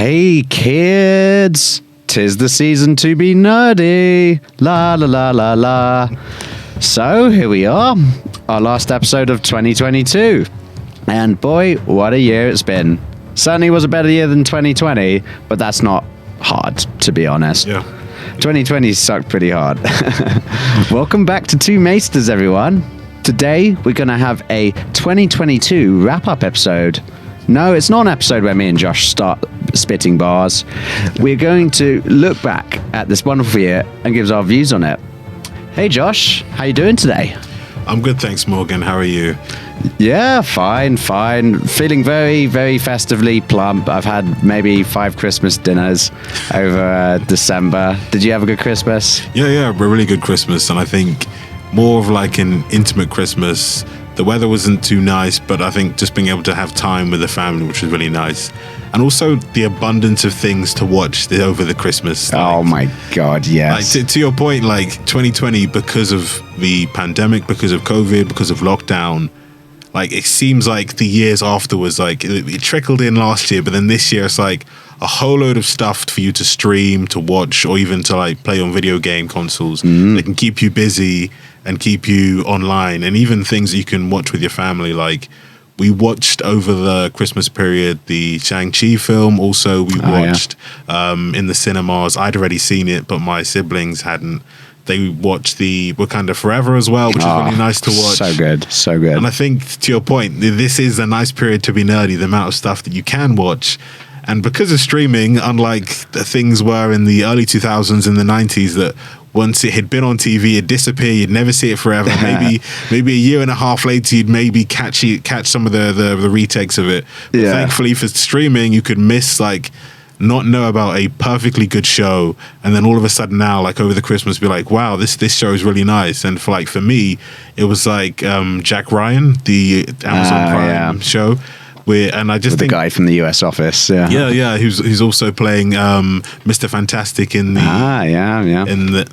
Hey kids, 'tis the season to be nerdy. La la la la la. So here we are, our last episode of 2022. And boy, what a year it's been. Certainly was a better year than 2020, but that's not hard, to be honest. Yeah. 2020 sucked pretty hard. Welcome back to Two Maesters, everyone. Today, we're going to have a 2022 wrap-up episode. No, it's not an episode where me and Josh start spitting bars. We're going to look back at this wonderful year and give us our views on it. Hey, Josh, how you doing today? I'm good, thanks, Morgan. How are you? Yeah, fine. Feeling very, very festively plump. I've had maybe 5 Christmas dinners over December. Did you have a good Christmas? Yeah, a really good Christmas, and I think more of like an intimate Christmas. The weather wasn't too nice, but I think just being able to have time with the family, which was really nice. And also the abundance of things to watch over the Christmas. Oh my God, yes. Like, to your point, like 2020, because of the pandemic, because of COVID, because of lockdown, like it seems like the years afterwards, like it trickled in last year, but then this year it's like a whole load of stuff for you to stream, to watch, or even to like play on video game consoles. They can keep you busy and keep you online, and even things that you can watch with your family. Like we watched over the Christmas period the Shang-Chi film. Also, we watched in the cinemas. I'd already seen it, but my siblings hadn't. They watched the Wakanda Forever as well, which is really nice to watch. So good. And I think, to your point, this is a nice period to be nerdy, the amount of stuff that you can watch. And because of streaming, unlike the things were in the early 2000s and the 90s, that once it had been on TV, it'd disappear, you'd never see it forever. Maybe a year and a half later, you'd maybe catch some of the retakes of it. But thankfully for streaming, you could not know about a perfectly good show, and then all of a sudden now, like over the Christmas, be like, wow, this show is really nice. And for me, it was like Jack Ryan, the Amazon Prime show. And I just think the guy from the US office, who's also playing Mr. Fantastic in the in the.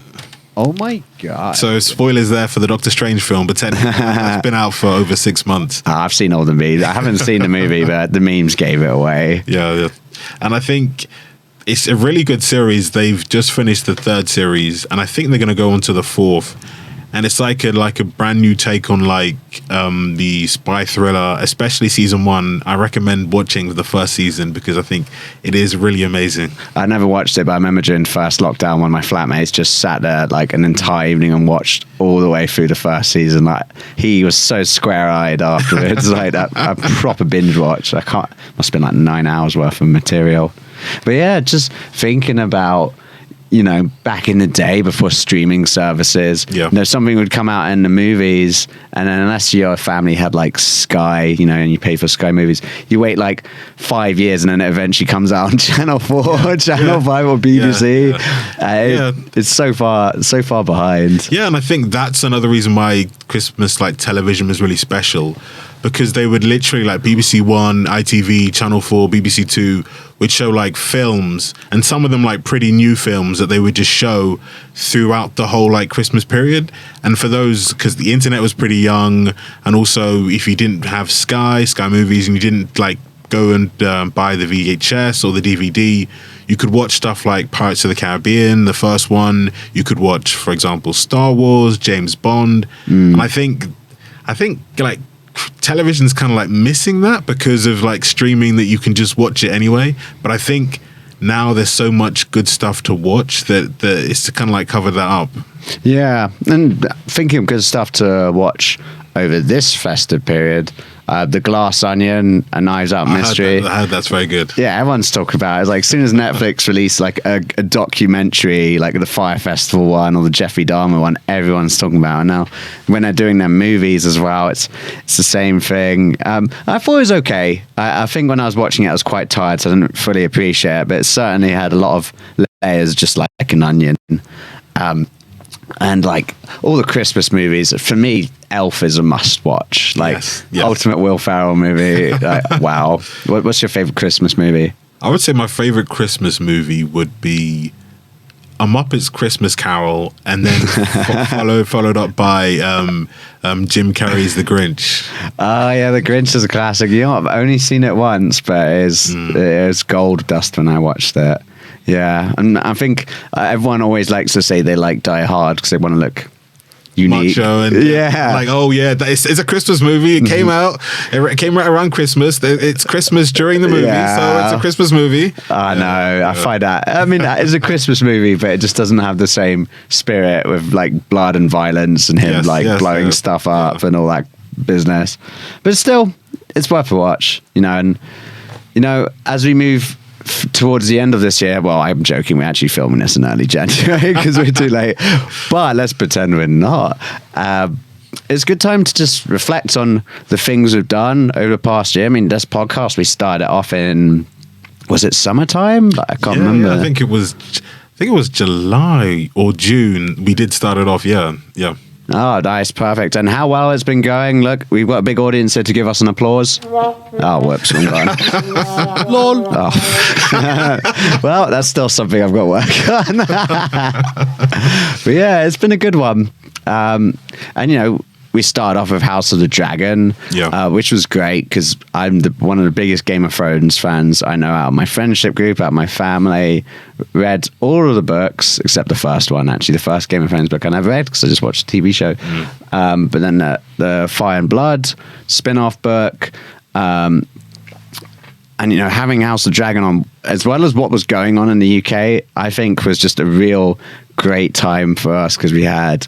Oh my God! So spoilers there for the Doctor Strange film, but technically it's been out for over 6 months. I've seen all the memes. I haven't seen the movie, but the memes gave it away. Yeah. And I think it's a really good series. They've just finished the 3rd series, and I think they're going to go on to the 4th. And it's like a brand new take on the spy thriller, especially season 1. I recommend watching the first season because I think it is really amazing. I never watched it, but I remember during first lockdown, one of my flatmates just sat there like an entire evening and watched all the way through the first season. Like he was so square-eyed afterwards, like a proper binge watch. Must have been like 9 hours worth of material. But yeah, just thinking about, back in the day before streaming services, something would come out in the movies, and then unless your family had like Sky, and you pay for Sky Movies, you wait like 5 years, and then it eventually comes out on Channel 4, Channel 5, or BBC. It's so far behind. Yeah, and I think that's another reason why Christmas television was really special, because they would literally BBC One, ITV, Channel 4, BBC Two would show films, and some of them pretty new films that they would just show throughout the whole Christmas period. And for those, because the internet was pretty young, and also if you didn't have Sky Movies, and you didn't go and buy the VHS or the DVD, you could watch stuff like Pirates of the Caribbean, the first one. You could watch, for example, Star Wars, James Bond. And I think television's kind of missing that because of streaming, that you can just watch it anyway. But I think now there's so much good stuff to watch that it's to kind of cover that up. Yeah, and thinking of good stuff to watch over this festive period, The Glass Onion, A Knives Out Mystery. I heard that's very good. Yeah, everyone's talking about it. It's as soon as Netflix released a documentary, the Fire Festival one or the Jeffrey Dahmer one, everyone's talking about it. Now, when they're doing their movies as well, it's the same thing. I thought it was okay. I think when I was watching it, I was quite tired, so I didn't fully appreciate it, but it certainly had a lot of layers, just like an onion. And all the Christmas movies, for me, Elf is a must-watch. Yes. Ultimate Will Ferrell movie. Wow. What's your favorite Christmas movie? I would say my favorite Christmas movie would be A Muppet's Christmas Carol, and then followed up by Jim Carrey's The Grinch. Oh yeah, The Grinch is a classic. You know what? I've only seen it once, but it was gold dust when I watched it. Yeah, and I think everyone always likes to say they like Die Hard because they want to look unique. Macho and like, oh yeah, it's a Christmas movie. It came out. It came right around Christmas. It's Christmas during the movie, so it's a Christmas movie. I know. I find that. I mean, that is a Christmas movie, but it just doesn't have the same spirit with like blood and violence and him blowing stuff up and all that business. But still, it's worth a watch. And as we move towards the end of this year, well, I'm joking, we're actually filming this in early January because we're too late, but let's pretend we're not. It's a good time to just reflect on the things we've done over the past year. I mean, this podcast, we started off in, was it summertime? I can't remember. I think it was July or June. We did start it off. Yeah. Oh, nice, perfect. And how well it's been going. Look, we've got a big audience here to give us an applause. Oh, whoops, wrong one. Lol. Oh. Well, that's still something I've got to work on. But yeah, it's been a good one. And we started off with House of the Dragon, which was great because I'm one of the biggest Game of Thrones fans I know out of my friendship group, out of my family. Read all of the books except the first one, actually. The first Game of Thrones book I never read because I just watched the TV show. But then the Fire and Blood spin-off book. And, having House of the Dragon on, as well as what was going on in the UK, I think was just a real great time for us because we had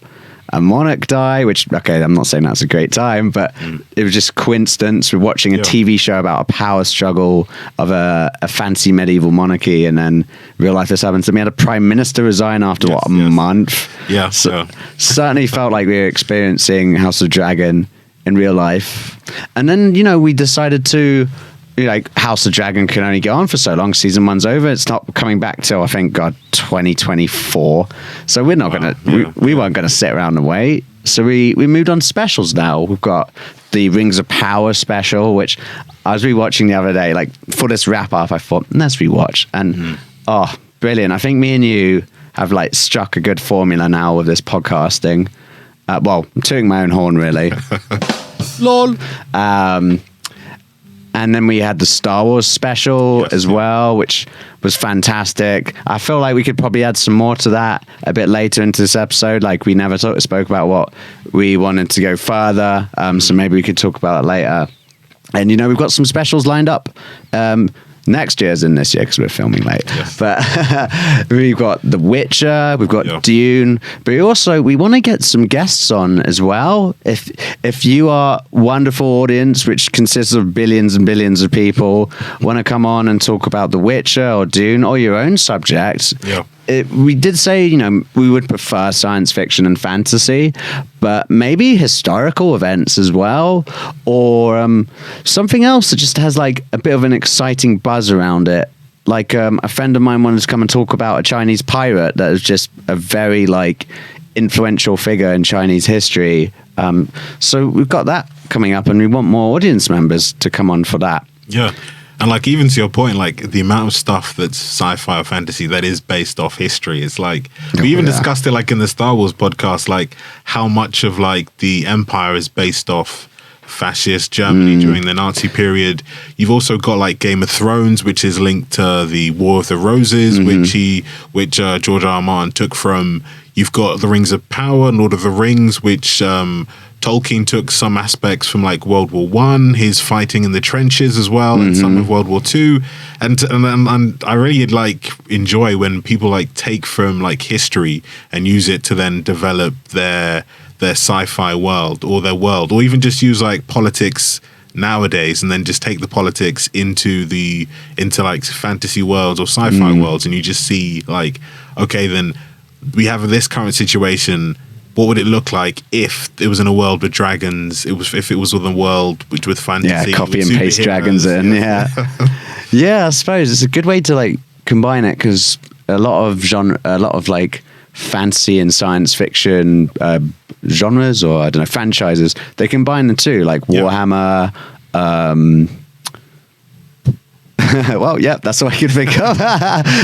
a monarch die, which, okay, I'm not saying that's a great time, but it was just coincidence. We're watching a TV show about a power struggle of a fancy medieval monarchy, and then real life this happens. And we had a prime minister resign after, a month? Yeah. Certainly felt like we were experiencing House of Dragon in real life. And then, we decided to, House of Dragon can only go on for so long. Season 1's over. It's not coming back till, I think, 2024. So we're not we weren't going to sit around and wait. So we moved on to specials now. We've got the Rings of Power special, which I was rewatching the other day. Like, for this wrap up, I thought, let's rewatch. And, brilliant. I think me and you have, struck a good formula now with this podcasting. Well, I'm tooting my own horn, really. Lol. And then we had the Star Wars special as well, which was fantastic. I feel like we could probably add some more to that a bit later into this episode. Like, we never spoke about what we wanted to go further. So maybe we could talk about it later. And, we've got some specials lined up. Next year's in this year because we're filming late. Yes. But we've got The Witcher, we've got Dune, but we want to get some guests on as well. If you are a wonderful audience, which consists of billions and billions of people, want to come on and talk about The Witcher or Dune or your own subjects. Yeah. We did say, we would prefer science fiction and fantasy, but maybe historical events as well, or something else that just has a bit of an exciting buzz around it. Like a friend of mine wanted to come and talk about a Chinese pirate that is just a very influential figure in Chinese history. So we've got that coming up, and we want more audience members to come on for that. Yeah. And even to your point, the amount of stuff that's sci-fi or fantasy that is based off history, it's we even discussed it in the Star Wars podcast, how much of the Empire is based off fascist Germany during the Nazi period. You've also got Game of Thrones, which is linked to the War of the Roses, which George R. R. Martin took from. You've got the Rings of Power, Lord of the Rings, which Tolkien took some aspects from World War One, his fighting in the trenches as well, and some of World War Two, and I really enjoy when people take from history and use it to then develop their sci-fi world or their world, or even just use politics nowadays and then just take the politics into fantasy worlds or sci-fi worlds, and you just see okay, then we have this current situation. What would it look like if it was in a world with dragons? If it was in a world with fantasy. Yeah, copy and paste dragons in. Yeah, yeah. I suppose it's a good way to combine it because a lot of fantasy and science fiction genres, or I don't know, franchises, they combine the two, Warhammer. Well, yeah, that's what I could think of.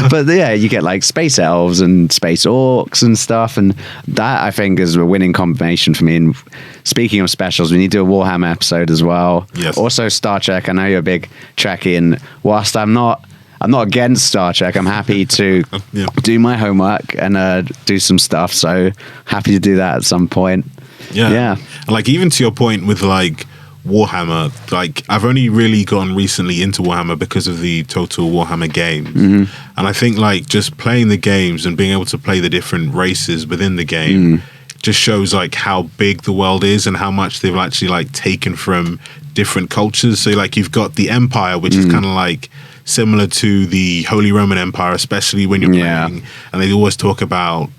But yeah, you get like space elves and space orcs and stuff, and that I think is a winning combination for me. And speaking of specials, we need to do a Warhammer episode as well. Yes. Also Star Trek. I know you're a big Trekkie, and whilst I'm not against Star Trek, I'm happy to do my homework and do some stuff. So happy to do that at some point. Yeah. And like, even to your point with like Warhammer, like I've only really gotten recently into Warhammer because of the Total Warhammer games. And I think like just playing the games and being able to play the different races within the game just shows like how big the world is and how much they've actually like taken from different cultures. So like you've got the Empire, which is kind of like similar to the Holy Roman Empire, especially when you're playing, and they always talk about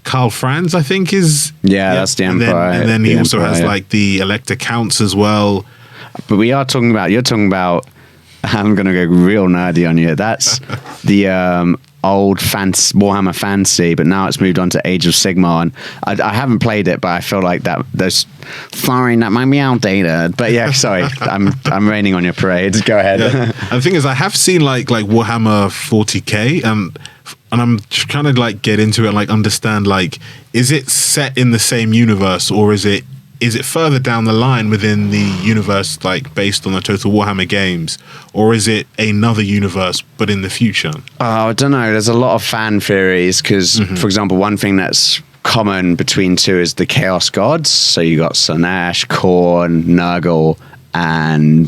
Karl Franz, I think is that's the Empire. And then he also has like the Elector Counts as well. But you're talking about. I'm gonna go real nerdy on you. That's the old Warhammer Fantasy, but now it's moved on to Age of Sigmar. And I haven't played it, but I feel like that might be outdated. But yeah, sorry, I'm raining on your parade. Go ahead. Yeah. And the thing is, I have seen like Warhammer 40k, and I'm trying to like get into it and like understand, like, is it set in the same universe, or is it further down the line within the universe, like based on the Total Warhammer games, or is it another universe but in the future? I don't know. There's a lot of fan theories because, for example, one thing that's common between two is the Chaos Gods. So you got Slanesh, Khorne, Nurgle, and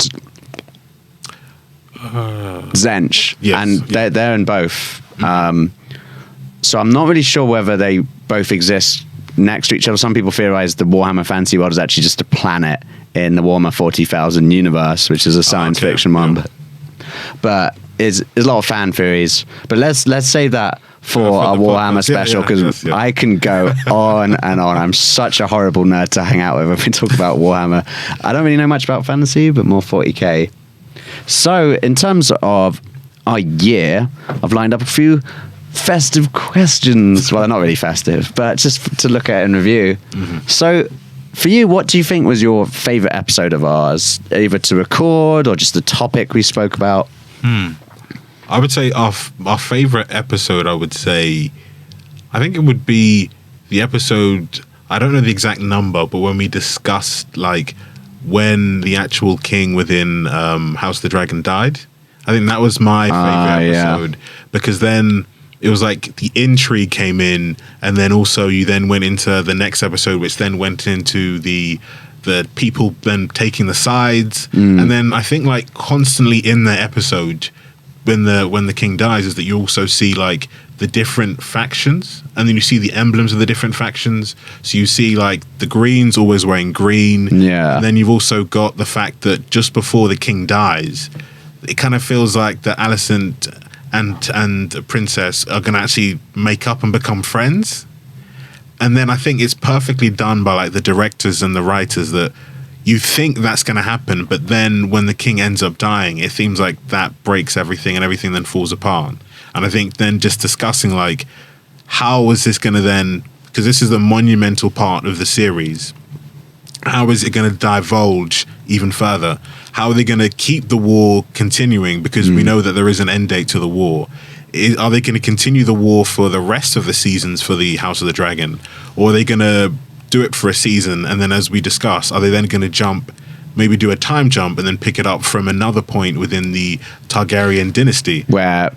Tzeentch, and they're in both. So I'm not really sure whether they both exist next to each other. Some people theorize the Warhammer Fantasy World is actually just a planet in the Warhammer 40,000 universe, which is a science fiction one. But there's a lot of fan theories. But let's save that for our Warhammer special, because I can go on and on. I'm such a horrible nerd to hang out with if we talk about Warhammer. I don't really know much about fantasy, but more 40k. So in terms of our year, I've lined up a few festive questions. Well, they're not really festive, but just to look at and review. So for you, what do you think was your favorite episode of ours, either to record or just the topic we spoke about? I would say our favorite episode, I think it would be the episode, I don't know the exact number, but when we discussed like when the actual king within House of the Dragon died. I think that was my favorite episode, because then it was like the intrigue came in, and then also you then went into the next episode, which then went into the people then taking the sides, and then I think like constantly in the episode when the king dies is that you also see like the different factions, and then you see the emblems of the different factions. So you see like the Greens always wearing green, and then you've also got the fact that just before the king dies, it kind of feels like that Alicent and Princess are going to actually make up and become friends. And then I think it's perfectly done by like the directors and the writers that you think that's going to happen, but then when the king ends up dying, it seems like that breaks everything and everything then falls apart. And I think then just discussing like, how is this going to then, because this is the monumental part of the series, how is it going to divulge even further? How are they going to keep the war continuing? Because we know that there is an end date to the war. Are they going to continue the war for the rest of the seasons for the House of the Dragon? Or are they going to do it for a season, and then as we discuss, are they then going to maybe do a time jump and then pick it up from another point within the Targaryen dynasty? Where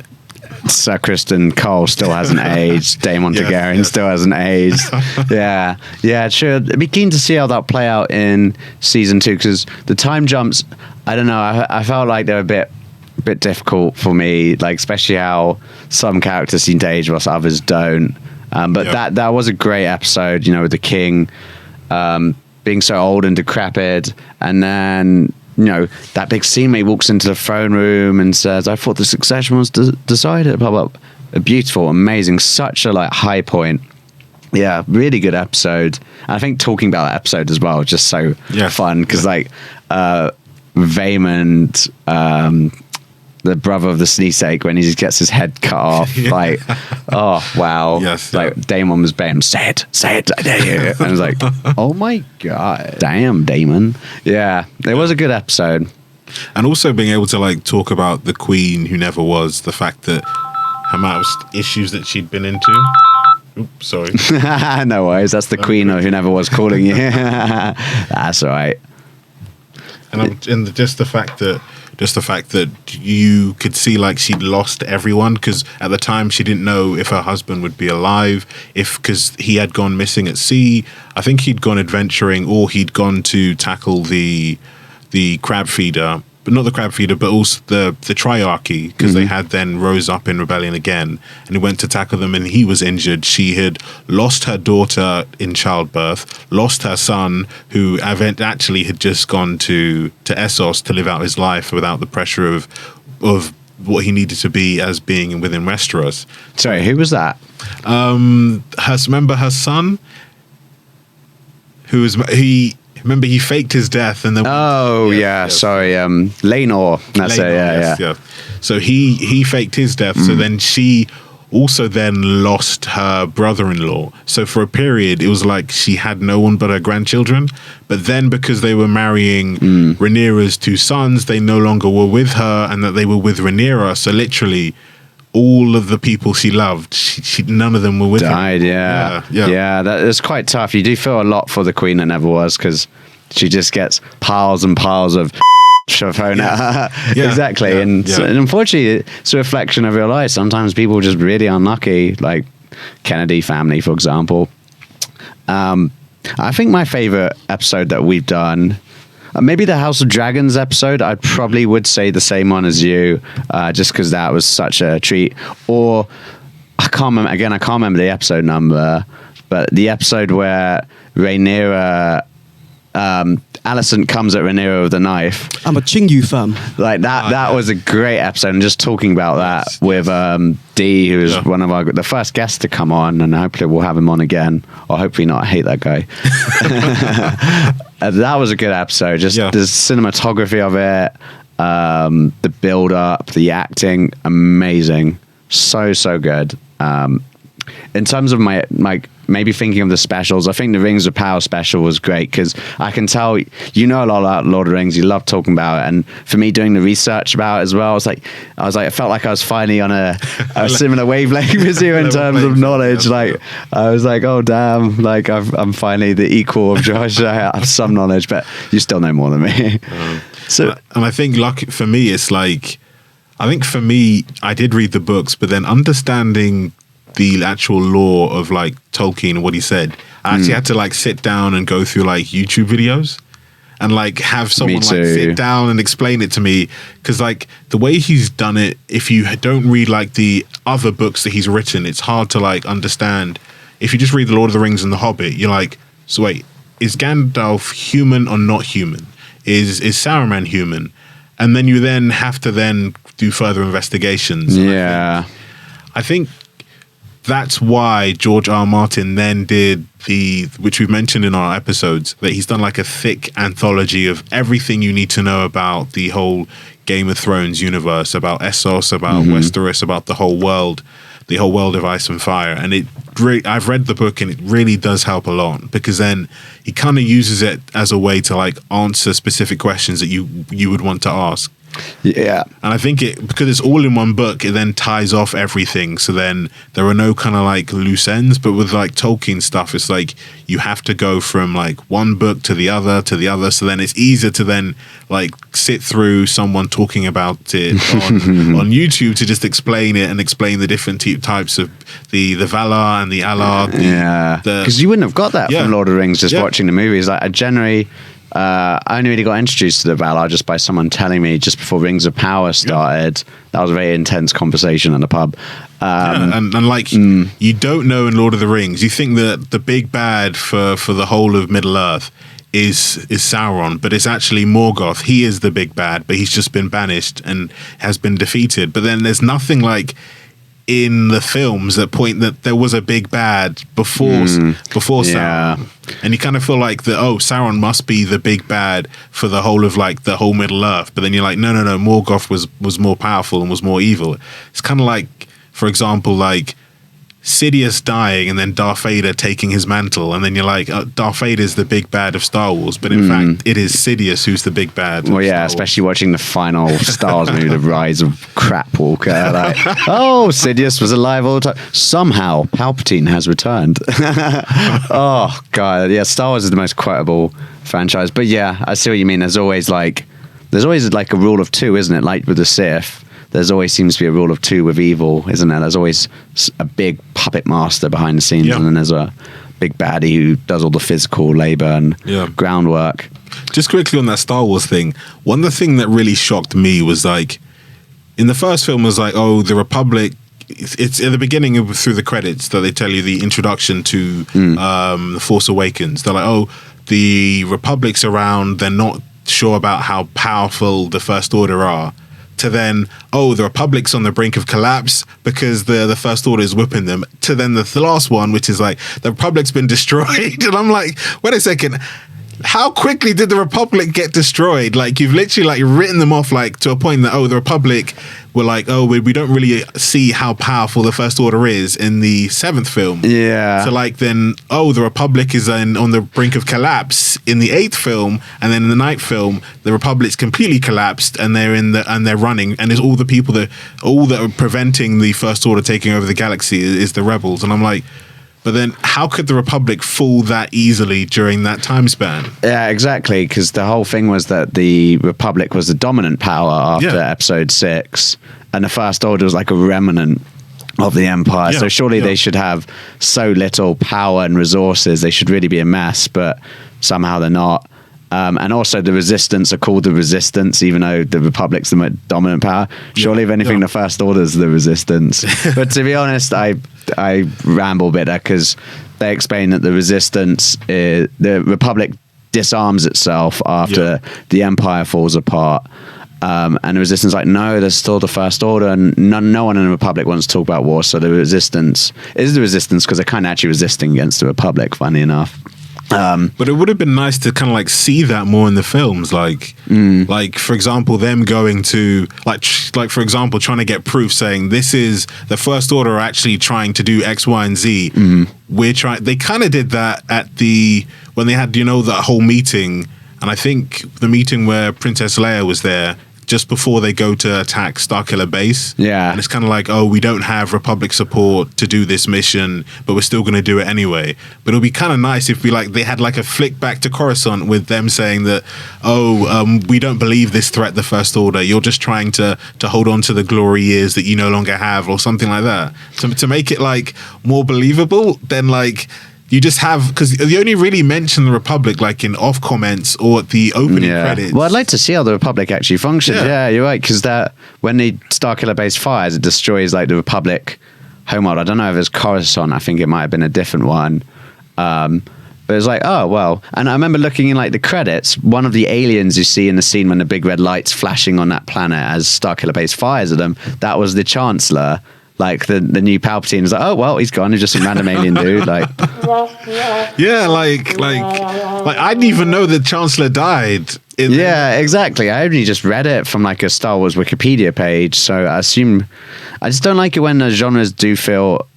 Sir Criston Cole still hasn't aged, Daemon Targaryen still hasn't aged. Yeah, sure. I'd be keen to see how that play out in season 2, because the time jumps, I don't know, I felt like they're a bit difficult for me, like especially how some characters seem to age whilst others don't. But that was a great episode, you know, with the king being so old and decrepit, and then, you know, that big scene where he walks into the throne room and says, "I thought the succession was decided." Blah, blah. Beautiful, amazing, such a like high point. Yeah, really good episode. And I think talking about that episode as well, just so fun, because like Vaemond, the brother of the Sneesake, when he just gets his head cut off, like, oh wow, like Daemon was bam, say it, I dare you, and I was like, oh my god, damn Daemon. Yeah, it was a good episode. And also being able to like talk about the queen who never was, the fact that her amount of issues that she'd been into. Oops, sorry. No worries. That's the queen who never was calling you. That's all right. And just the fact that you could see like she'd lost everyone, because at the time she didn't know if her husband would be alive, because he had gone missing at sea. I think he'd gone adventuring, or he'd gone to tackle the crab feeder, but not the crab feeder, but also the triarchy, because they had then rose up in rebellion again, and he went to tackle them, and he was injured. She had lost her daughter in childbirth, lost her son, who actually had just gone to Essos to live out his life without the pressure of what he needed to be as being within Westeros. Sorry, who was that? Remember her son, who was Remember, he faked his death and then. Oh sorry, Laenor. That's Laenor, yeah. So he faked his death. So then she also then lost her brother-in-law. So for a period, it was like she had no one but her grandchildren. But then because they were marrying Rhaenyra's two sons, they no longer were with her, and that they were with Rhaenyra. So literally, all of the people she loved, she none of them were with her. Died, yeah. That is quite tough. You do feel a lot for the queen that never was, because she just gets piles and piles of thrown at her. Exactly. And unfortunately, it's a reflection of your life. Sometimes people are just really unlucky, like Kennedy family, for example. I think my favorite episode that we've done, maybe the House of Dragons episode. I probably would say the same one as you, just because that was such a treat. Or I can't remember. Again, I can't remember the episode number, but the episode where Rhaenyra, Alicent comes at Rhaenyra with a knife. I'm a Chingu fan. Like that. That was a great episode, and just talking about that with Dee, who was one of the first guests to come on, and hopefully we'll have him on again, or hopefully not. I hate that guy. That was a good episode. Just the cinematography of it, the build up, the acting, amazing, so good. In terms of my maybe thinking of the specials, I think the Rings of Power special was great, because I can tell you know a lot about Lord of the Rings. You love talking about it, and for me doing the research about it as well, I felt like I was finally on a similar wavelength as you in terms of knowledge. Like I was like, oh damn, like I'm finally the equal of Josh. I have some knowledge, but you still know more than me. And I think for me, it's like, I think for me, I did read the books, but then understanding the actual lore of like Tolkien and what he said, I actually had to like sit down and go through like YouTube videos and like have someone like sit down and explain it to me, because like the way he's done it, if you don't read like the other books that he's written, it's hard to like understand. If you just read The Lord of the Rings and The Hobbit, you're like, so wait, is Gandalf human or not human? Is Saruman human? And then you then have to then do further investigations. I think that's why George R. R. Martin then did which we've mentioned in our episodes, that he's done like a thick anthology of everything you need to know about the whole Game of Thrones universe, about Essos, about Westeros, about the whole world of Ice and Fire. And I've read the book, and it really does help a lot, because then he kind of uses it as a way to like answer specific questions that you would want to ask. Yeah. And I think because it's all in one book, it then ties off everything. So then there are no kind of like loose ends. But with like Tolkien stuff, it's like you have to go from like one book to the other. So then it's easier to then like sit through someone talking about it on YouTube to just explain it and explain the different types of the Valar and the Alar. Because you wouldn't have got that from Lord of the Rings just watching the movies. Like I only really got introduced to the Valar just by someone telling me just before Rings of Power started. That was a very intense conversation in the pub. You don't know in Lord of the Rings, you think that the big bad for the whole of Middle Earth is Sauron, but it's actually Morgoth. He is the big bad, but he's just been banished and has been defeated. But then there's nothing like in the films that point that there was a big bad before Sauron. And you kind of feel like Sauron must be the big bad for the whole of like the whole Middle Earth. But then you're like, no, Morgoth was more powerful and was more evil. It's kind of like, for example, like Sidious dying and then Darth Vader taking his mantle, and then you're like, Darth Vader is the big bad of Star Wars, but in fact, it is Sidious who's the big bad. Well, yeah, especially watching the final Star Wars movie, The Rise of Crap Walker. Like, oh, Sidious was alive all the time. Somehow, Palpatine has returned. Oh, God. Yeah, Star Wars is the most quotable franchise. But yeah, I see what you mean. There's always like a rule of two, isn't it? Like with the Sith. There's always seems to be a rule of two with evil, isn't there? There's always a big puppet master behind the scenes, and then there's a big baddie who does all the physical labor and groundwork. Just quickly on that Star Wars thing, one of the things that really shocked me was like, in the first film was like, oh, the Republic, it's at the beginning through the credits that they tell you the introduction to The Force Awakens. They're like, oh, the Republic's around, they're not sure about how powerful the First Order are. To then, oh, the Republic's on the brink of collapse because the First Order is whipping them. To then the last one, which is like, the Republic's been destroyed. And I'm like, wait a second, how quickly did the Republic get destroyed? Like, you've literally like written them off like to a point that, oh, the Republic were like, oh, we don't really see how powerful the First Order is in the 7th film. Yeah. So like then, oh, the Republic is on the brink of collapse in the 8th film, and then in the 9th film, the Republic's completely collapsed, and they're running, and there's all the people that are preventing the First Order taking over the galaxy is the rebels, and I'm like. But then how could the Republic fall that easily during that time span? Yeah, exactly, because the whole thing was that the Republic was the dominant power after Episode 6, and the First Order was like a remnant of the Empire. So surely they should have so little power and resources. They should really be a mess, but somehow they're not. And also the Resistance are called the Resistance, even though the Republic's the dominant power. Surely, if anything, the First Order's the Resistance. But to be honest, I ramble a bit there because they explain that the Resistance, the Republic disarms itself after the Empire falls apart. And the Resistance like, no, there's still the First Order, and no one in the Republic wants to talk about war. So the Resistance is the Resistance because they're kind of actually resisting against the Republic, funny enough. But it would have been nice to kind of like see that more in the films, like for example, them going to like for example, trying to get proof saying this is the First Order are actually trying to do X, Y, and Z. We're trying. They kind of did that at when they had that whole meeting, and I think the meeting where Princess Leia was there. Just before they go to attack Starkiller Base. Yeah. And it's kind of like, oh, we don't have Republic support to do this mission, but we're still going to do it anyway. But it would be kind of nice if they had like a flick back to Coruscant with them saying that, we don't believe this threat, the First Order. You're just trying to hold on to the glory years that you no longer have, or something like that. To make it like more believable than like... You just have, because you only really mention the Republic like in off comments or at the opening credits. Well, I'd like to see how the Republic actually functions. Yeah, you're right, because when the Starkiller Base fires, it destroys like the Republic homeworld. I don't know if it's Coruscant. I think it might have been a different one. But it's like, oh, well. And I remember looking in like the credits, one of the aliens you see in the scene when the big red light's flashing on that planet as Starkiller Base fires at them, that was the Chancellor. Like the new Palpatine is like, oh well, he's gone. He's just some random alien dude. Like, yeah, like I didn't even know the Chancellor died. Exactly. I only just read it from like a Star Wars Wikipedia page, so I just don't like it when the genres do feel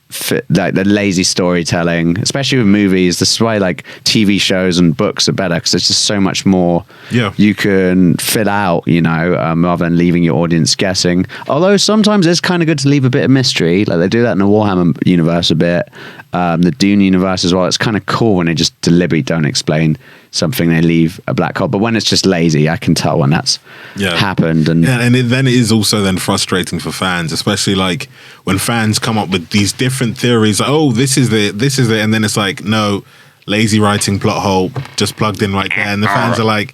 like the lazy storytelling, especially with movies. This is why like TV shows and books are better, because there's just so much more you can fill out, rather than leaving your audience guessing. Although sometimes it's kind of good to leave a bit of mystery, like they do that in the Warhammer universe a bit, the Dune universe as well. It's kind of cool when they just deliberately don't explain something, they leave a black hole. But when it's just lazy, I can tell when that's happened. And then it is also then frustrating for fans, especially like when fans come up with these different theories, like, oh, this is it, and then it's like, no, lazy writing, plot hole, just plugged in right there. And the fans are like,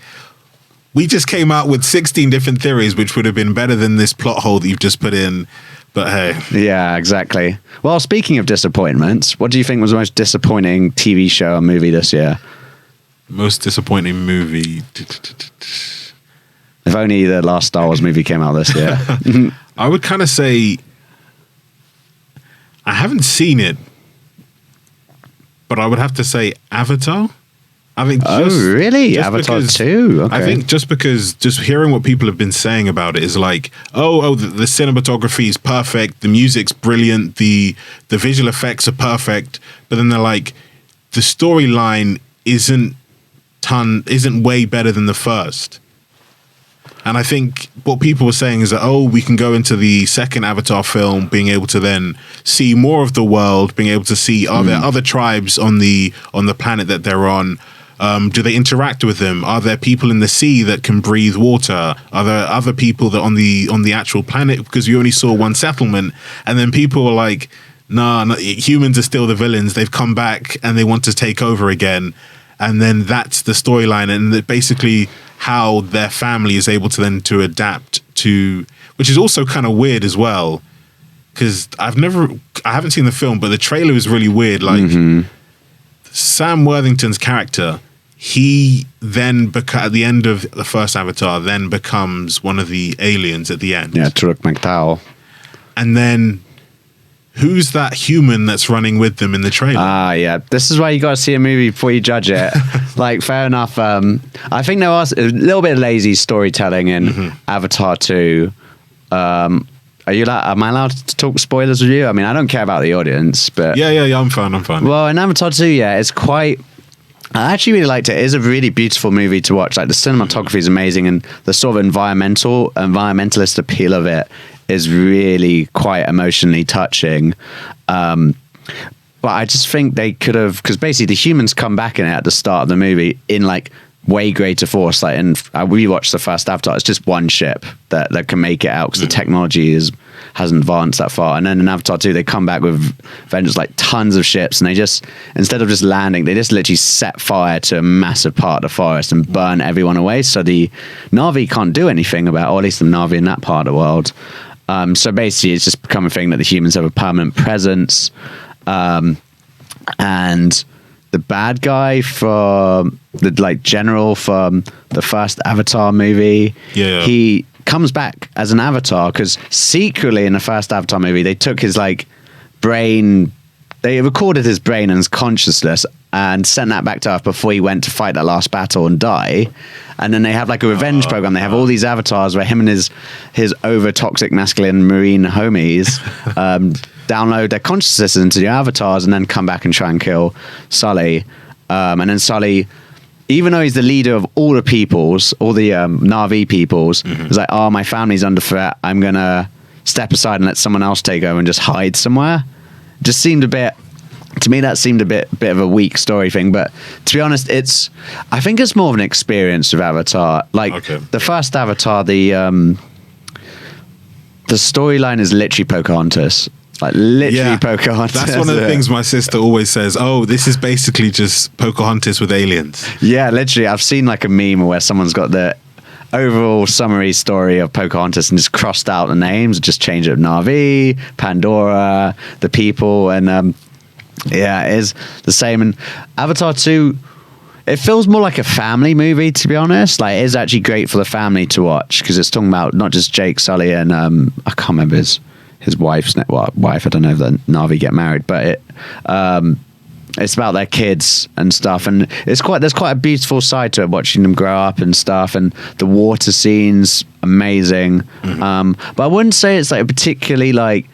we just came out with 16 different theories, which would have been better than this plot hole that you've just put in. But hey. Yeah, exactly. Well, speaking of disappointments, what do you think was the most disappointing TV show or movie this year? Most disappointing movie. If only the last Star Wars movie came out this year. I would kind of say I haven't seen it, but I would have to say Avatar. I think. Really? Avatar 2? Okay. I think just because just hearing what people have been saying about it is like, the cinematography is perfect, the music's brilliant, the visual effects are perfect, but then they're like, the storyline isn't way better than the first. And I think what people were saying is that, we can go into the second Avatar film being able to then see more of the world, being able to see, are there other tribes on the planet that they're on? Do they interact with them? Are there people in the sea that can breathe water? Are there other people that on the actual planet? Because we only saw one settlement, and then people were like, no, humans are still the villains. They've come back and they want to take over again. And then that's the storyline, and basically how their family is able to then to adapt to, which is also kind of weird as well, because I haven't seen the film, but the trailer is really weird. Like Sam Worthington's character, he then at the end of the first Avatar, then becomes one of the aliens at the end. Yeah, Turuk McDowell. And then who's that human that's running with them in the trailer? Yeah. This is why you got to see a movie before you judge it. Like, fair enough. I think there was a little bit of lazy storytelling in Avatar 2. Am I allowed to talk spoilers with you? I mean, I don't care about the audience, but... Yeah, I'm fine. Well, in Avatar 2, it's quite... I actually really liked it. It is a really beautiful movie to watch. Like, the cinematography is amazing, and the sort of environmentalist appeal of it is really quite emotionally touching. But I just think they could have, because basically the humans come back in it at the start of the movie in like way greater force. Like, and we watched the first Avatar, it's just one ship that can make it out because the technology hasn't advanced that far. And then in Avatar 2, they come back with vengeance, like tons of ships, and they just, instead of just landing, they just literally set fire to a massive part of the forest and burn everyone away. So the Na'vi can't do anything about, or at least the Na'vi in that part of the world. So basically, it's just become a thing that the humans have a permanent presence. And the bad guy from the general from the first Avatar movie, he comes back as an avatar because secretly in the first Avatar movie, they took his brain. They recorded his brain and his consciousness and sent that back to Earth before he went to fight that last battle and die. And then they have a revenge program. They have all these avatars where him and his over toxic masculine marine homies download their consciousness into the avatars and then come back and try and kill Sully. And then Sully, even though he's the leader of all the peoples, all the Na'vi peoples, is like, my family's under threat. I'm going to step aside and let someone else take over and just hide somewhere. Just seemed a bit... To me, that seemed a bit of a weak story thing, but to be honest, I think it's more of an experience of Avatar. The first Avatar, the storyline is literally Pocahontas. Pocahontas. That's one of the things my sister always says. Oh, this is basically just Pocahontas with aliens. Yeah, literally. I've seen a meme where someone's got the overall summary story of Pocahontas and just crossed out the names, just changed it to Na'vi, Pandora, the people, and it is the same. And Avatar 2, it feels more like a family movie, to be honest. It is actually great for the family to watch because it's talking about not just Jake Sully and I can't remember his wife's wife. I don't know if the Na'vi get married, but it's about their kids and stuff. And there's quite a beautiful side to it, watching them grow up and stuff. And the water scenes, amazing. But I wouldn't say it's a particularly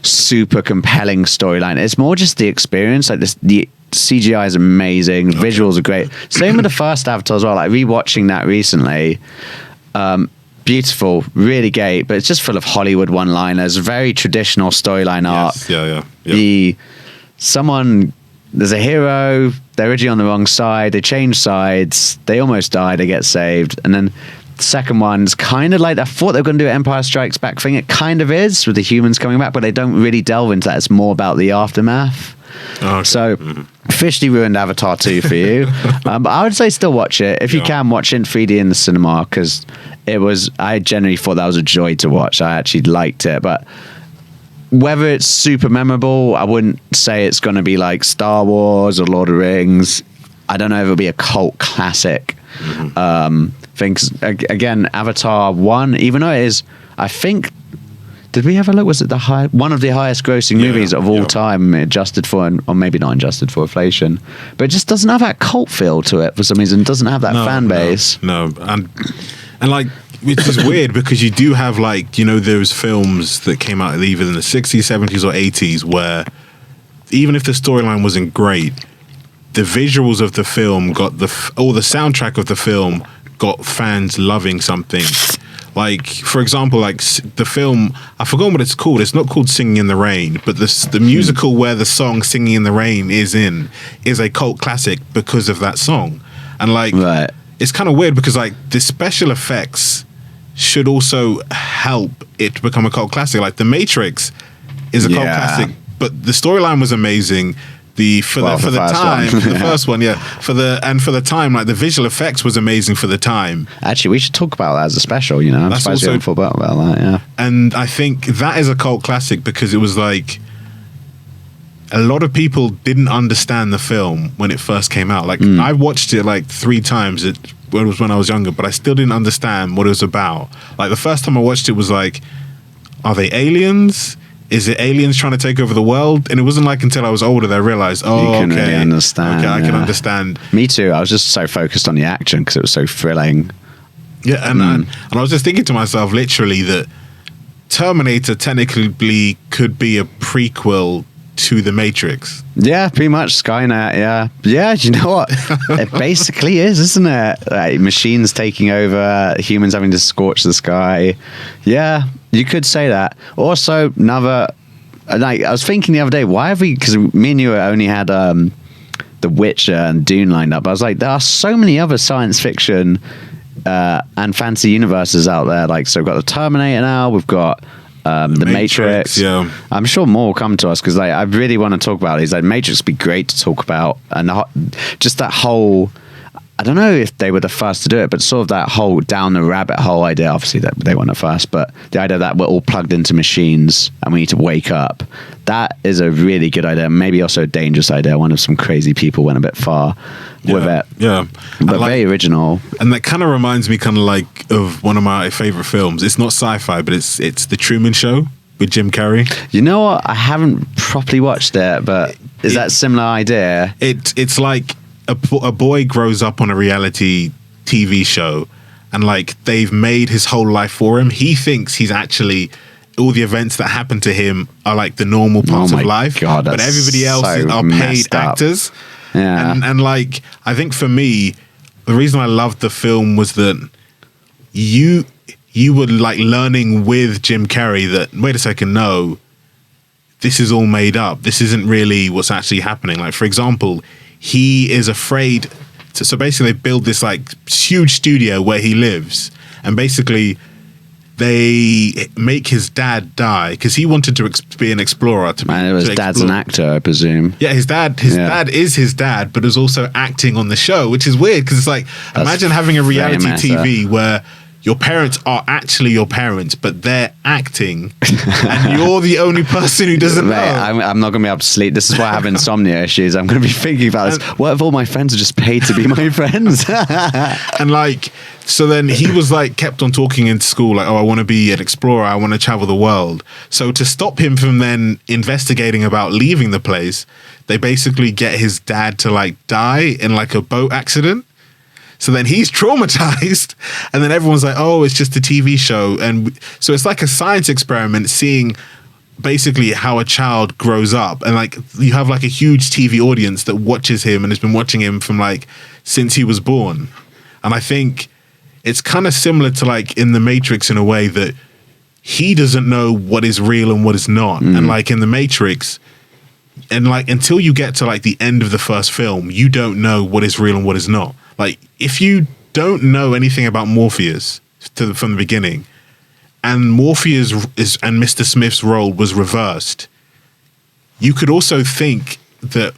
super compelling storyline. It's more just the experience. The CGI is amazing, visuals are great. Same with the first Avatar as well. Rewatching that recently, beautiful, really great, but it's just full of Hollywood one-liners, very traditional storyline arc. There's a hero, they're originally on the wrong side, they change sides, they almost die, they get saved, and then the second one's kind of I thought they were going to do an Empire Strikes Back thing. It kind of is, with the humans coming back, but they don't really delve into that. It's more about the aftermath. So, officially ruined Avatar 2 for you. But I would say still watch it. If you can, watch it in 3D in the cinema, because I genuinely thought that was a joy to watch. I actually liked it. But whether it's super memorable, I wouldn't say it's going to be like Star Wars or Lord of the Rings. I don't know if it'll be a cult classic. Things again, Avatar 1, even though it is, I think Did we have a look? Was it one of the highest grossing movies of all time, adjusted for, or maybe not adjusted for inflation? But it just doesn't have that cult feel to it for some reason. It doesn't have that fan base. No. And like, which is weird because you do have like, you know, those films that came out either in the 60s, 70s, or 80s where even if the storyline wasn't great, the visuals of the film got the soundtrack of the film got fans loving something. Like, for example, like the film, I forgot what it's called. It's not called Singing in the Rain, but the musical where the song Singing in the Rain is a cult classic because of that song. And like, it's kind of weird because like the special effects should also help it to become a cult classic. Like The Matrix is a cult classic, but the storyline was amazing. The first one, for the time, like the visual effects was amazing for the time. Actually, we should talk about that as a special. You know, I'm surprised we haven't thought about that. Yeah, and I think that is a cult classic because it was like a lot of people didn't understand the film when it first came out. Like I watched it like 3 times. It was when I was younger, but I still didn't understand what it was about. Like the first time I watched it was like, are they aliens? Is it aliens trying to take over the world? And it wasn't like until I was older that I realized, you can really understand. Okay, I can understand. Me too. I was just so focused on the action because it was so thrilling. Yeah, and I was just thinking to myself, literally, that Terminator technically could be a prequel to The Matrix. Yeah, pretty much. Skynet, yeah, you know what? It basically is, isn't it? Like, machines taking over, humans having to scorch the sky. Yeah, you could say that. Also, another, like, I was thinking the other day, why have we, because me and you only had The Witcher and Dune lined up. I was like, there are so many other science fiction and fantasy universes out there. Like, so we've got the Terminator now, we've got the Matrix. Yeah, I'm sure more will come to us because like I really want to talk about these. Like Matrix would be great to talk about, and just that whole. I don't know if they were the first to do it, but sort of that whole down the rabbit hole idea. Obviously, that they weren't the first, but the idea that we're all plugged into machines and we need to wake up. That is a really good idea. Maybe also a dangerous idea. One of some crazy people went a bit far with it. Yeah, but like, very original. And that kind of reminds me, kind of like of one of my favorite films. It's not sci-fi, but it's The Truman Show with Jim Carrey. You know what? I haven't properly watched it, but is that a similar idea? It's like a boy grows up on a reality TV show, and like they've made his whole life for him. He thinks he's actually all the events that happen to him are like the normal parts of life. God, but everybody else are paid actors. Yeah, and like I think for me, the reason I loved the film was that you were like learning with Jim Carrey that wait a second, no, this is all made up. This isn't really what's actually happening. Like for example, he is afraid to, so basically they build this like huge studio where he lives, and basically they make his dad die because he wanted to be an explorer. His dad's an actor, I presume. Yeah, his dad is his dad, but is also acting on the show, which is weird because it's like, imagine having a reality TV where your parents are actually your parents, but they're acting, and you're the only person who doesn't know. I'm not going to be able to sleep. This is why I have insomnia issues. I'm going to be thinking about this. What if all my friends are just paid to be my friends? And like, so then he was like kept on talking in school, like, oh, I want to be an explorer. I want to travel the world. So to stop him from then investigating about leaving the place, they basically get his dad to like die in like a boat accident. So then he's traumatized, and then everyone's like, oh, it's just a TV show. And so it's like a science experiment, seeing basically how a child grows up. And like you have like a huge TV audience that watches him and has been watching him from like since he was born. And I think it's kind of similar to like in The Matrix in a way that he doesn't know what is real and what is not. And like in The Matrix, and like until you get to like the end of the first film, you don't know what is real and what is not. Like, if you don't know anything about Morpheus from the beginning, and Morpheus and Mr. Smith's role was reversed, you could also think that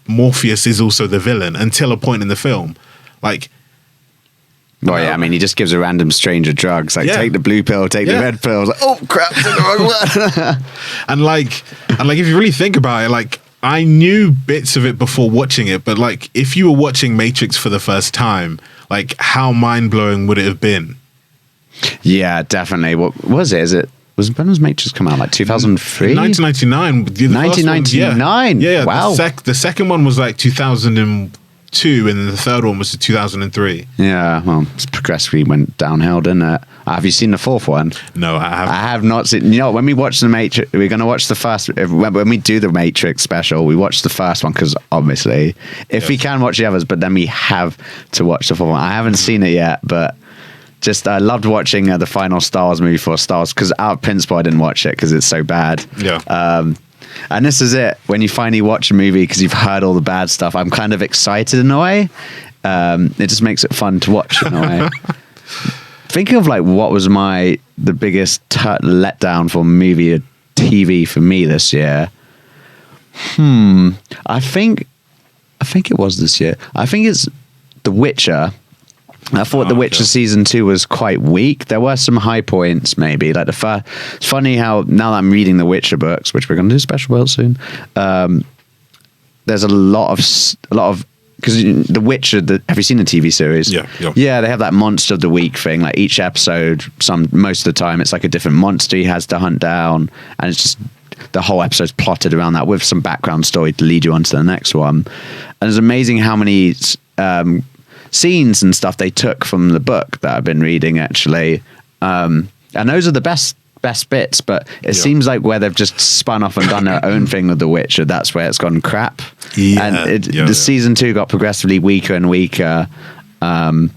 Morpheus is also the villain until a point in the film. Like, well, yeah, I mean, he just gives a random stranger drugs. Like, take the blue pill, take the red pill. Like, oh, crap, took the wrong one. and like, if you really think about it, like, I knew bits of it before watching it, but like if you were watching Matrix for the first time, like how mind-blowing would it have been? Yeah, definitely. What was it? Is it when was Matrix come out? Like 2003? 1999. 1999. Yeah. Wow. The second one was like 2002, and then the third one was 2003. Yeah, well, it's progressively went downhill, didn't it? Have you seen the fourth one? No, I haven't. I have not seen. You know, when we watch the Matrix, we're going to watch the first. When we do the Matrix special, we watch the first one because obviously, if we can watch the others, but then we have to watch the fourth one. I haven't seen it yet, but just I loved watching the final Star Wars movie for Star Wars because out of principle I didn't watch it because it's so bad. Yeah. And this is it. When you finally watch a movie because you've heard all the bad stuff, I'm kind of excited in a way. It just makes it fun to watch in a way. Thinking of like what was the biggest letdown for movie or TV for me this year. I think it was this year. I think it's The Witcher. I thought The Witcher season 2 was quite weak. There were some high points, maybe. Like it's funny how now that I'm reading the Witcher books, which we're going to do a special about soon. There's a lot of because The Witcher. Have you seen the TV series? Yeah. They have that monster of the week thing. Like each episode, most of the time, it's like a different monster he has to hunt down, and it's just the whole episode's plotted around that with some background story to lead you on to the next one. And it's amazing how many scenes and stuff they took from the book that I've been reading actually, and those are the best bits, but it seems like where they've just spun off and done their own thing with The Witcher, that's where it's gone crap. The season 2 got progressively weaker and weaker, and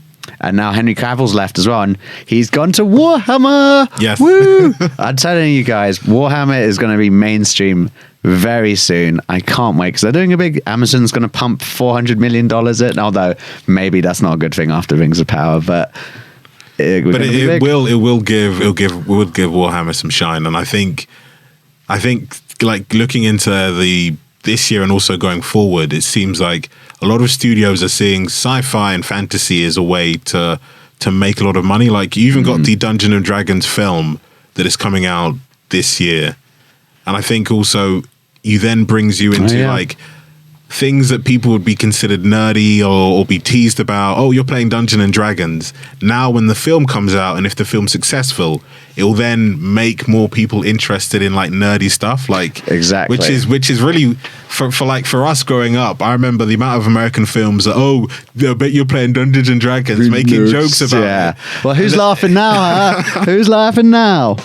now Henry Cavill's left as well, and he's gone to Warhammer. Yes. Woo! I'm telling you guys, Warhammer is going to be mainstream very soon. I can't wait because they're doing a big. Amazon's going to pump $400 million in. Although maybe that's not a good thing after Rings of Power, but it will give Warhammer some shine. And I think like looking into this year and also going forward, it seems like a lot of studios are seeing sci-fi and fantasy as a way to make a lot of money. Like you even got the Dungeons and Dragons film that is coming out this year. And I think also you then brings you into like things that people would be considered nerdy or be teased about. Oh, you're playing Dungeons and Dragons. Now when the film comes out and if the film's successful, it will then make more people interested in like nerdy stuff. Like exactly. Which is really for us growing up, I remember the amount of American films that, I bet you're playing Dungeons and Dragons, making jokes about it. Well, who's laughing now, huh? Who's laughing now?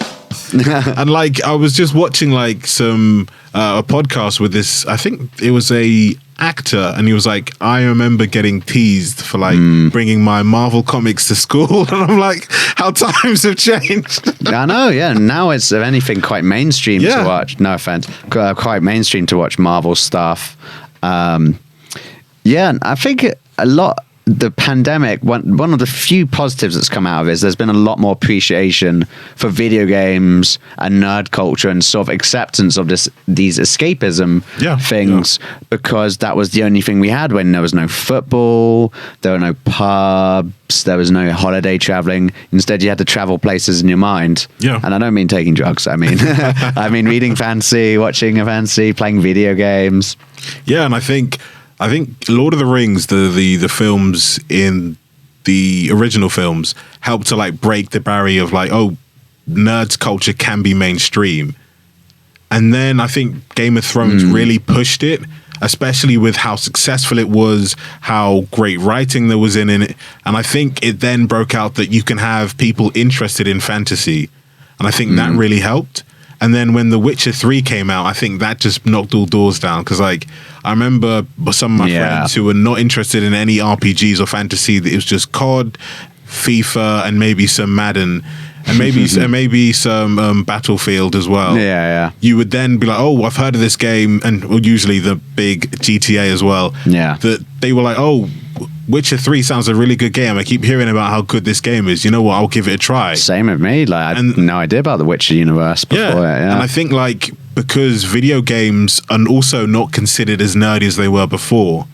And like I was just watching like some a podcast with this, I think it was a actor, and he was like, I remember getting teased for like bringing my Marvel comics to school, and I'm like, how times have changed. I know, yeah. Now it's, if anything, quite mainstream to watch. No offense, quite mainstream to watch Marvel stuff. And I think a lot. The pandemic, one of the few positives that's come out of it is there's been a lot more appreciation for video games and nerd culture and sort of acceptance of these escapism things, because that was the only thing we had when there was no football, there were no pubs, there was no holiday traveling. Instead, you had to travel places in your mind. Yeah. And I don't mean taking drugs. I mean, I mean reading fantasy, watching a fantasy, playing video games. Yeah, and I think Lord of the Rings, the films in the original films helped to like break the barrier of like, nerds culture can be mainstream. And then I think Game of Thrones really pushed it, especially with how successful it was, how great writing there was in it. And I think it then broke out that you can have people interested in fantasy. And I think that really helped. And then when The Witcher 3 came out, I think that just knocked all doors down. Because like, I remember some of my friends who were not interested in any RPGs or fantasy. It was just COD, FIFA, and maybe some Madden, and maybe some Battlefield as well. Yeah. You would then be like, oh, I've heard of this game, and usually the big GTA as well. Yeah. That they were like, oh, Witcher 3 sounds a really good game. I keep hearing about how good this game is. You know what? I'll give it a try. Same with me. Like, I had no idea about the Witcher universe before. Yeah. And I think like because video games are also not considered as nerdy as they were before,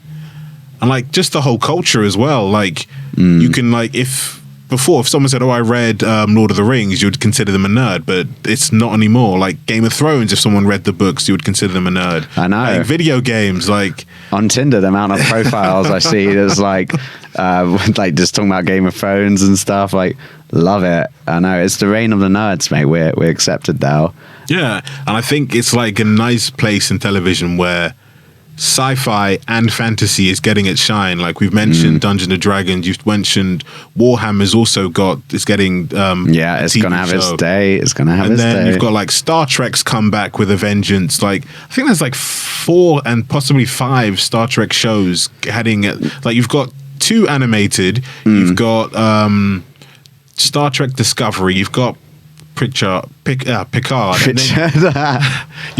and like just the whole culture as well. Like you can like if someone said, "Oh, I read Lord of the Rings," you would consider them a nerd, but it's not anymore. Like Game of Thrones, if someone read the books, you would consider them a nerd. I know. Like video games, like on Tinder, the amount of profiles I see is like just talking about Game of Thrones and stuff. Like, Love it. I know it's the reign of the nerds, mate. We're accepted now. Yeah, and I think it's like a nice place in television where sci-fi and fantasy is getting its shine. Like we've mentioned Dungeons and Dragons, you've mentioned Warhammer's also it's getting it's gonna have its day. It's gonna have its day. And then you've got like Star Trek's come back with a vengeance. Like I think there's like 4 and possibly 5 Star Trek shows heading at, like you've got 2 animated, you've got Star Trek Discovery, you've got Picard. You've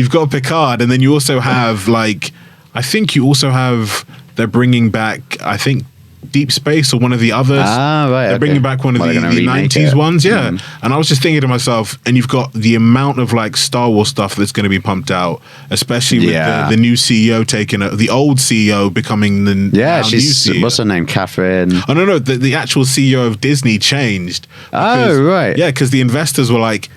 got Picard, and then you also have like, I think you also have, they're bringing back, I think, Deep Space or one of the others. Right. They're bringing back one of the 90s ones. Yeah. And I was just thinking to myself, and you've got the amount of like Star Wars stuff that's going to be pumped out, especially with the new CEO taking the old CEO becoming the new CEO. What's her name? Catherine. Oh, no. The actual CEO of Disney changed. Right. Yeah, because the investors were like,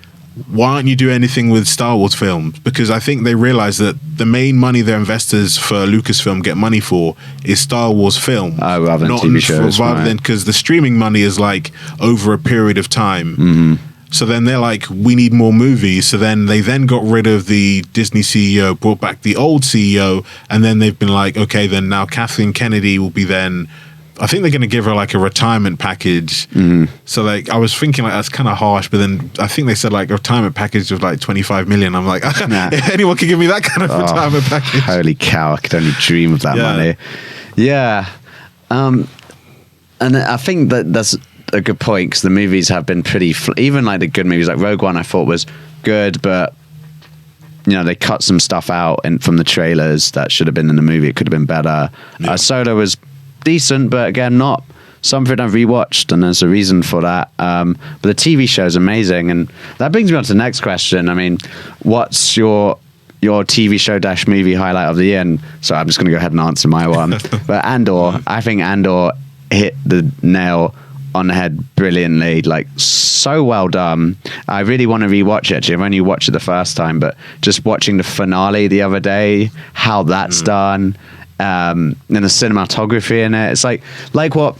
why don't you do anything with Star Wars films? Because I think they realize that the main money their investors for Lucasfilm get money for is Star Wars film. Rather than TV shows. Rather than, because the streaming money is like over a period of time. Mm-hmm. So then they're like, we need more movies. So then they got rid of the Disney CEO, brought back the old CEO, and then they've been like, okay, then now Kathleen Kennedy will be then, I think they're going to give her like a retirement package. So like I was thinking like that's kind of harsh, but then I think they said like a retirement package of like 25 million. I'm like, if anyone could give me that kind of retirement package. Holy cow, I could only dream of that money. Yeah. And I think that's a good point, because the movies have been pretty even like the good movies like Rogue One I thought was good, but you know, they cut some stuff out from the trailers that should have been in the movie. It could have been better. Solo was decent, but again, not something I've rewatched, and there's a reason for that. But the TV show is amazing, and that brings me on to the next question. I mean, what's your TV show / movie highlight of the year? And so I'm just going to go ahead and answer my one. But Andor, I think Andor hit the nail on the head brilliantly, like so well done. I really want to rewatch it. Actually, I've only watched it the first time, but just watching the finale the other day, how that's done. And the cinematography in it, it's like what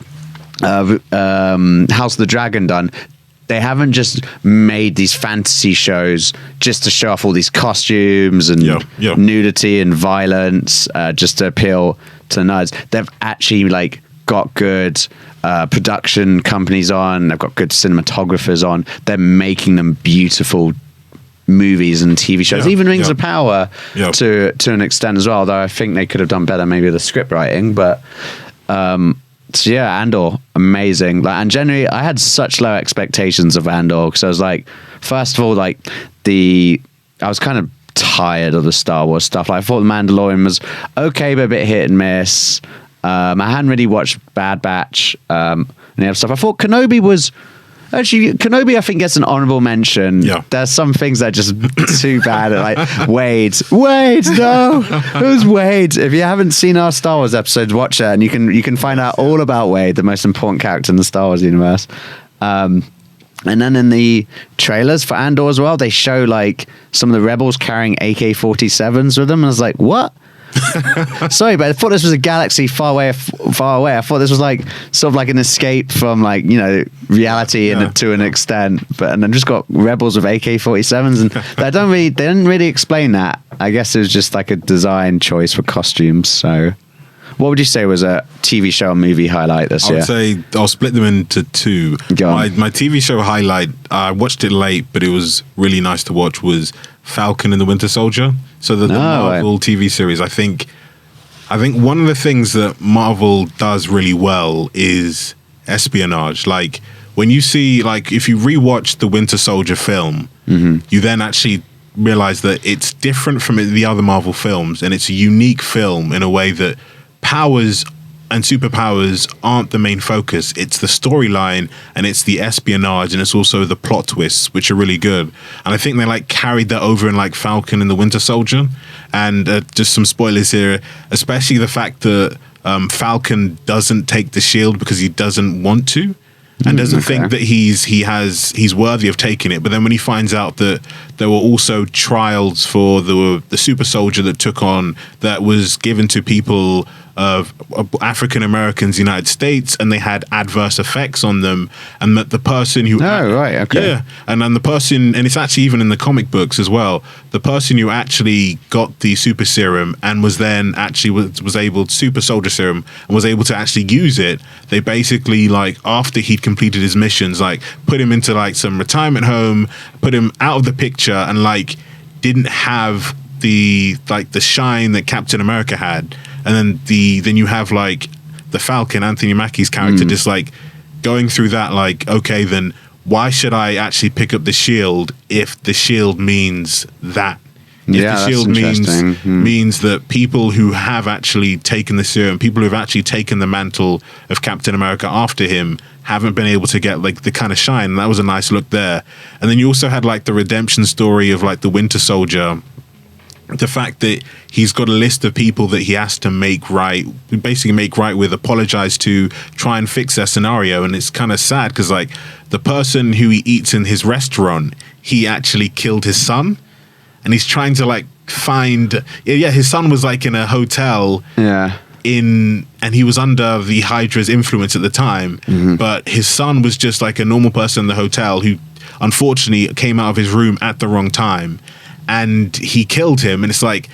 House of the Dragon done. They haven't just made these fantasy shows just to show off all these costumes and nudity and violence, just to appeal to nerds. They've actually like got good production companies on. They've got good cinematographers on. They're making them beautiful movies and TV shows, even Rings of Power to an extent as well, although I think they could have done better maybe with the script writing. But so yeah, Andor, amazing. Like, and generally I had such low expectations of Andor, because I was like, first of all, like I was kind of tired of the Star Wars stuff. Like, I thought The Mandalorian was okay, but a bit hit and miss. I hadn't really watched Bad Batch and the other stuff. I thought Kenobi was actually, Kenobi, I think, gets an honorable mention. There's some things that are just too bad. Like Wade, no, who's Wade? If you haven't seen our Star Wars episodes, watch it, and you can find out all about Wade, the most important character in the Star Wars universe. And then in the trailers for Andor as well, they show like some of the rebels carrying AK-47s with them, and I was like, what? Sorry, but I thought this was a galaxy far away. I thought this was like sort of like an escape from like, you know, reality to an extent. And then just got rebels with AK-47s, and they didn't really explain that. I guess it was just like a design choice for costumes. So, what would you say was a TV show or movie highlight this year? I would say I'll split them into two. My TV show highlight, I watched it late, but it was really nice to watch, was Falcon and the Winter Soldier. So the Marvel TV series, I think one of the things that Marvel does really well is espionage. Like when you see, like if you rewatch the Winter Soldier film, you then actually realize that it's different from the other Marvel films, and it's a unique film in a way that powers and superpowers aren't the main focus. It's the storyline, and it's the espionage, and it's also the plot twists, which are really good. And I think they like carried that over in like Falcon and the Winter Soldier. And just some spoilers here, especially the fact that Falcon doesn't take the shield because he doesn't want to, and doesn't think that he's worthy of taking it. But then when he finds out that there were also trials for the super soldier that was given to people of African Americans, United States, and they had adverse effects on them, and that the person who and then the person, and it's actually even in the comic books as well, the person who actually got the super serum and was then actually was able super soldier serum and was able to actually use it, they basically, like, after he'd completed his missions, like, put him into like some retirement home, put him out of the picture, and like didn't have the shine that Captain America had. And then you have like the Falcon, Anthony Mackie's character, just like going through that, like, okay, then why should I actually pick up the shield if the shield means that? If the shield means that people who have actually taken the serum, people who have actually taken the mantle of Captain America after him, haven't been able to get like the kind of shine. And that was a nice look there. And then you also had like the redemption story of like the Winter Soldier. The fact that he's got a list of people that he has to make right with, apologize to, try and fix their scenario. And it's kind of sad because like the person who he eats in his restaurant, he actually killed his son, and he's trying to like find, his son was like in a hotel and he was under the Hydra's influence at the time, but his son was just like a normal person in the hotel who unfortunately came out of his room at the wrong time. And he killed him, and it's like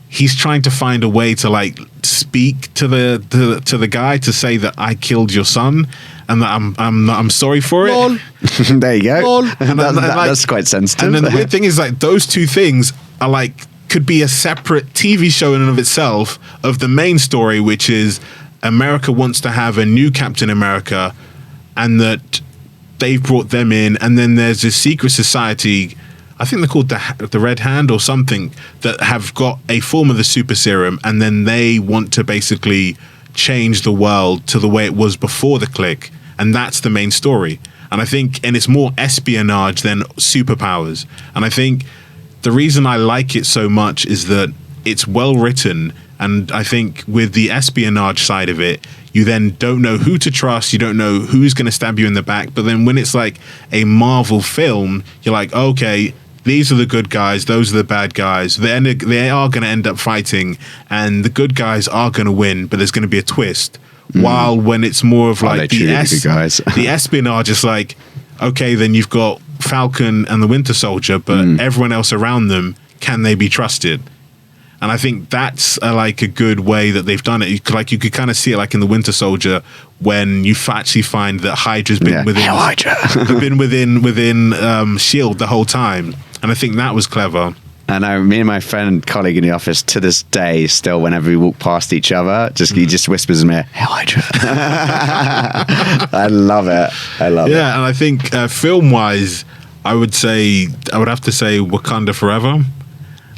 he's trying to find a way to like speak to the guy to say that I killed your son and that I'm sorry for it. There you go. And that's quite sensitive. And then the weird thing is like those two things are like could be a separate TV show in and of itself of the main story, which is America wants to have a new Captain America, and that they've brought them in, and then there's this secret society. I think they're called the Red Hand or something, that have got a form of the super serum, and then they want to basically change the world to the way it was before the Click, and that's the main story. And I think, and it's more espionage than superpowers. And I think the reason I like it so much is that it's well written, and I think with the espionage side of it, you then don't know who to trust, you don't know who's going to stab you in the back. But then when it's like a Marvel film, you're like, okay, these are the good guys, those are the bad guys. They are going to end up fighting, and the good guys are going to win, but there's going to be a twist. While when it's more of like the espionage is like, okay, then you've got Falcon and the Winter Soldier, but everyone else around them, can they be trusted? And I think that's like a good way that they've done it. You could kind of see it like in the Winter Soldier, when you actually find that Hydra's been within Shield the whole time. And I think that was clever. And me and my friend, colleague in the office, to this day, still, whenever we walk past each other, he just whispers in my ear, "Hail Hydra." I love it. Yeah, and I think film-wise, I would have to say Wakanda Forever.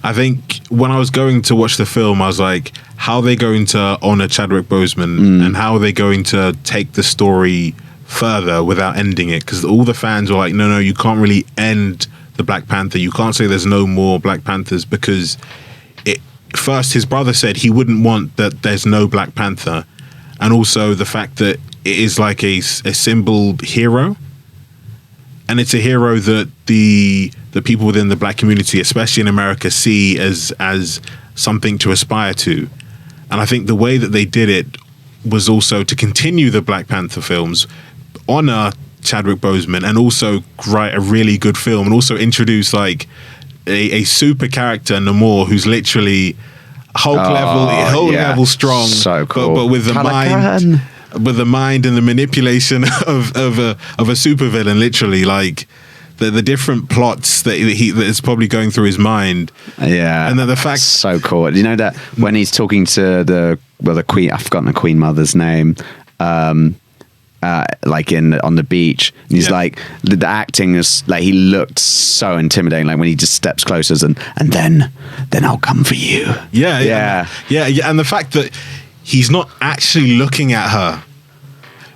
I think when I was going to watch the film, I was like, how are they going to honor Chadwick Boseman, and how are they going to take the story further without ending it? Because all the fans were like, no, you can't really end the Black Panther. You can't say there's no more Black Panthers, because first his brother said he wouldn't want that there's no Black Panther, and also the fact that it is like a symbol hero, and it's a hero that the people within the Black community, especially in America, see as something to aspire to. And I think the way that they did it was also to continue the Black Panther films, honor Chadwick Boseman, and also write a really good film, and also introduce like a super character, Namor, who's literally Hulk level strong, so cool, but with the mind, and the manipulation of a supervillain, literally, like the different plots that is probably going through his mind. Yeah, and then the fact, so cool. You know that when he's talking to the Queen, I've forgotten the Queen Mother's name. Like on the beach, and he's like, the acting is like, he looked so intimidating, like when he just steps closer and then I'll come for you. Yeah, and the fact that he's not actually looking at her,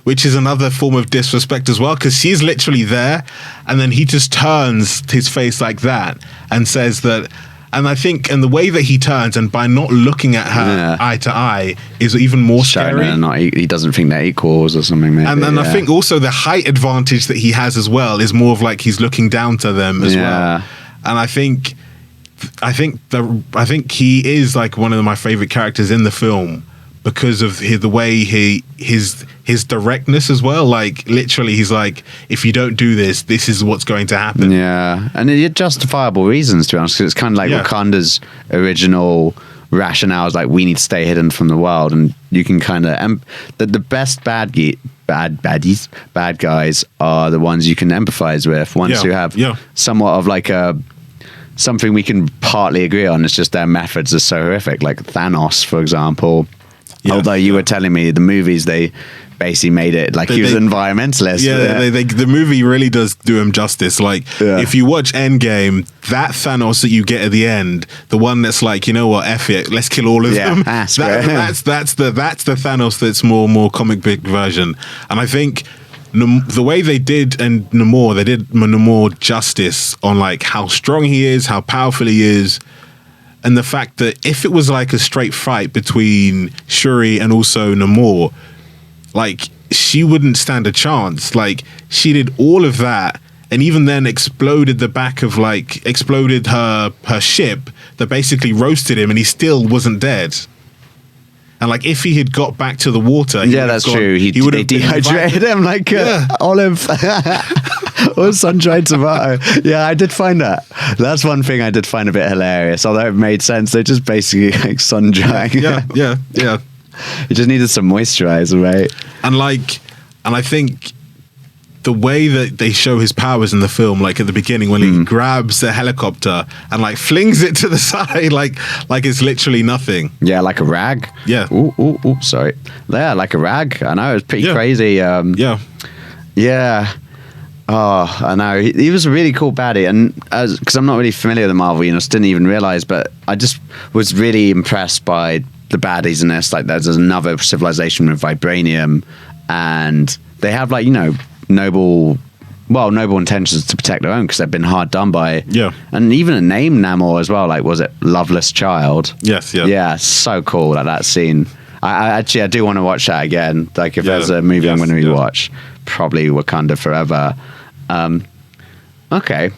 which is another form of disrespect as well, because she's literally there, and then he just turns his face like that and says that. And I think, and the way that he turns, and by not looking at her eye to eye, is even more scary. He doesn't think they're equals or something. Maybe. And then I think also the height advantage that he has as well is more of like he's looking down to them as well. And I think he is like one of my favorite characters in the film, because of the way his directness as well. Like literally, he's like, if you don't do this, this is what's going to happen. Yeah, and it had justifiable reasons, to be honest, because it's kind of like Wakanda's original rationale is like, we need to stay hidden from the world, and you can kind of the best bad guys are the ones you can empathize with, ones who have somewhat of like something we can partly agree on. It's just their methods are so horrific, like Thanos, for example. Although you were telling me the movies, they basically made it like he was an environmentalist. Yeah, the movie really does do him justice. Like, if you watch Endgame, that Thanos that you get at the end, the one that's like, you know what, F it, let's kill all of them. That's the Thanos that's more comic book version. And I think the way they did Namor, they did Namor justice on like how strong he is, how powerful he is. And the fact that if it was like a straight fight between Shuri and also Namor, like she wouldn't stand a chance. Like she did all of that, and even then exploded her ship that basically roasted him, and he still wasn't dead. And like if he had got back to the water, that's true. He would have dehydrated him like olive. Or sun-dried tomato. Yeah, I did find that. That's one thing I did find a bit hilarious. Although it made sense, they're just basically like sun-drying. Yeah. You just needed some moisturizer, right? And I think the way that they show his powers in the film, like at the beginning when he grabs the helicopter and like flings it to the side, like it's literally nothing. Yeah, like a rag. Yeah. Ooh, sorry. Yeah, like a rag. I know, it was pretty crazy. Yeah. Oh, I know. He was a really cool baddie, and because I'm not really familiar with the Marvel universe, didn't even realize, but I just was really impressed by the baddies in this. Like, there's another civilization with vibranium, and they have like, you know, noble intentions to protect their own because they've been hard done by. Yeah. And even a name Namor as well. Like, was it Loveless Child? Yes. Yeah. Yeah. So cool. Like that scene. I do want to watch that again. Like if there's a movie I'm going to rewatch, probably Wakanda Forever. Okay.